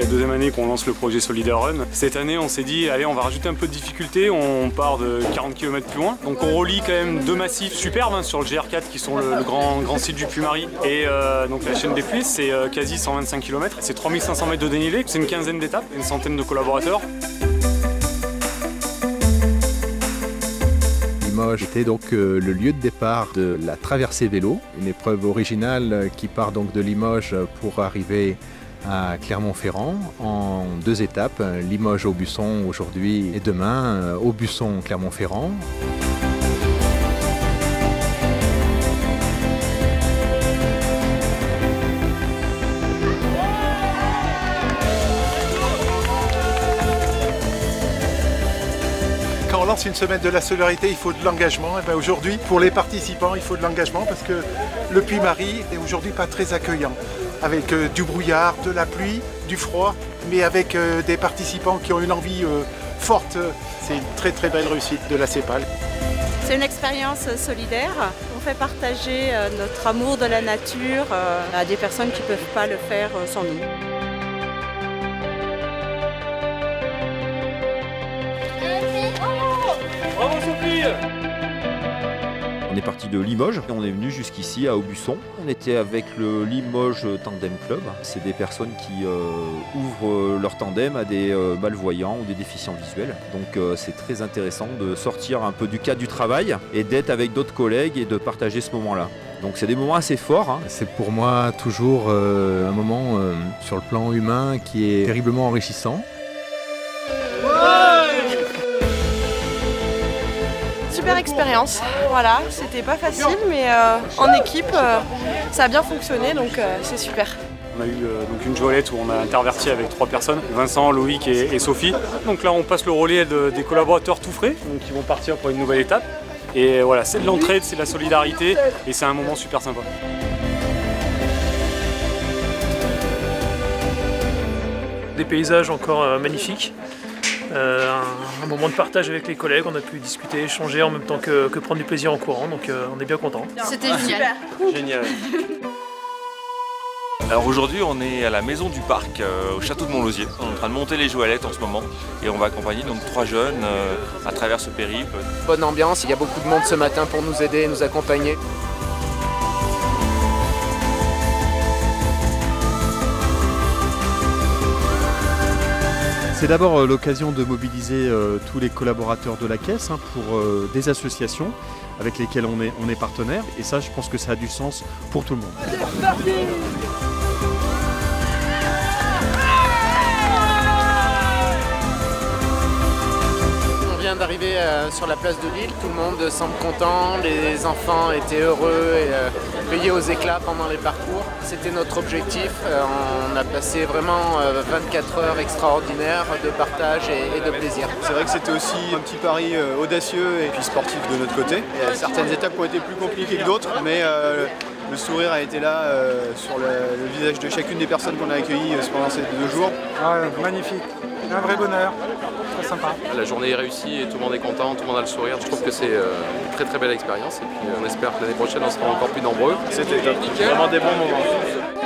c'est la deuxième année qu'on lance le projet Solidaire Run. Cette année, on s'est dit, allez, on va rajouter un peu de difficulté, on part de 40 km plus loin. Donc on relie quand même deux massifs superbes hein, sur le GR4 qui sont le grand site du Puy-Marie et donc la chaîne des Puys, c'est quasi 125 km, c'est 3500 mètres de dénivelé, c'est une quinzaine d'étapes, une centaine de collaborateurs. Limoges était donc le lieu de départ de la traversée vélo, une épreuve originale qui part donc de Limoges pour arriver à Clermont-Ferrand en deux étapes, Limoges-Aubusson aujourd'hui et demain Aubusson-Clermont-Ferrand. Quand on lance une semaine de la solidarité, il faut de l'engagement. Et bien aujourd'hui, pour les participants, il faut de l'engagement parce que le Puy-Marie est aujourd'hui pas très accueillant. Avec du brouillard, de la pluie, du froid, mais avec des participants qui ont une envie forte. C'est une très très belle réussite de la CEPAL. C'est une expérience solidaire. On fait partager notre amour de la nature à des personnes qui ne peuvent pas le faire sans nous. Bravo Sophie! On est parti de Limoges et on est venu jusqu'ici à Aubusson. On était avec le Limoges Tandem Club. C'est des personnes qui ouvrent leur tandem à des malvoyants ou des déficients visuels. Donc c'est très intéressant de sortir un peu du cadre du travail et d'être avec d'autres collègues et de partager ce moment-là. Donc c'est des moments assez forts. Hein. C'est pour moi toujours un moment sur le plan humain qui est terriblement enrichissant. Super expérience, voilà, c'était pas facile mais en équipe ça a bien fonctionné donc c'est super. On a eu donc une joëlette où on a interverti avec 3 personnes, Vincent, Loïc et Sophie. Donc là on passe le relais des collaborateurs tout frais, donc qui vont partir pour une nouvelle étape. Et voilà, c'est de l'entraide, c'est de la solidarité et c'est un moment super sympa. Des paysages encore magnifiques. Un moment de partage avec les collègues, on a pu discuter, échanger en même temps que prendre du plaisir en courant, donc on est bien content. C'était génial. Génial. Alors aujourd'hui on est à la maison du parc, au château de Montlosier. On est en train de monter les joëlettes en ce moment et on va accompagner donc 3 jeunes à travers ce périple. Bonne ambiance, il y a beaucoup de monde ce matin pour nous aider et nous accompagner. C'est d'abord l'occasion de mobiliser tous les collaborateurs de la caisse pour des associations avec lesquelles on est partenaire. Et ça, je pense que ça a du sens pour tout le monde. On vient d'arriver sur la place de Lille, tout le monde semble content, les enfants étaient heureux et payés aux éclats pendant les parcours. C'était notre objectif, on a passé vraiment 24 heures extraordinaires de partage et de plaisir. C'est vrai que c'était aussi un petit pari audacieux et puis sportif de notre côté. Il y a certaines étapes qui ont été plus compliquées que d'autres, mais le sourire a été là sur le visage de chacune des personnes qu'on a accueillies pendant ces 2 jours. Ouais, magnifique, un vrai bonheur, très sympa. La journée est réussie et tout le monde est content, tout le monde a le sourire. Je trouve que c'est une très très belle expérience et puis on espère que l'année prochaine on sera encore plus nombreux. C'était top, vraiment des bons moments.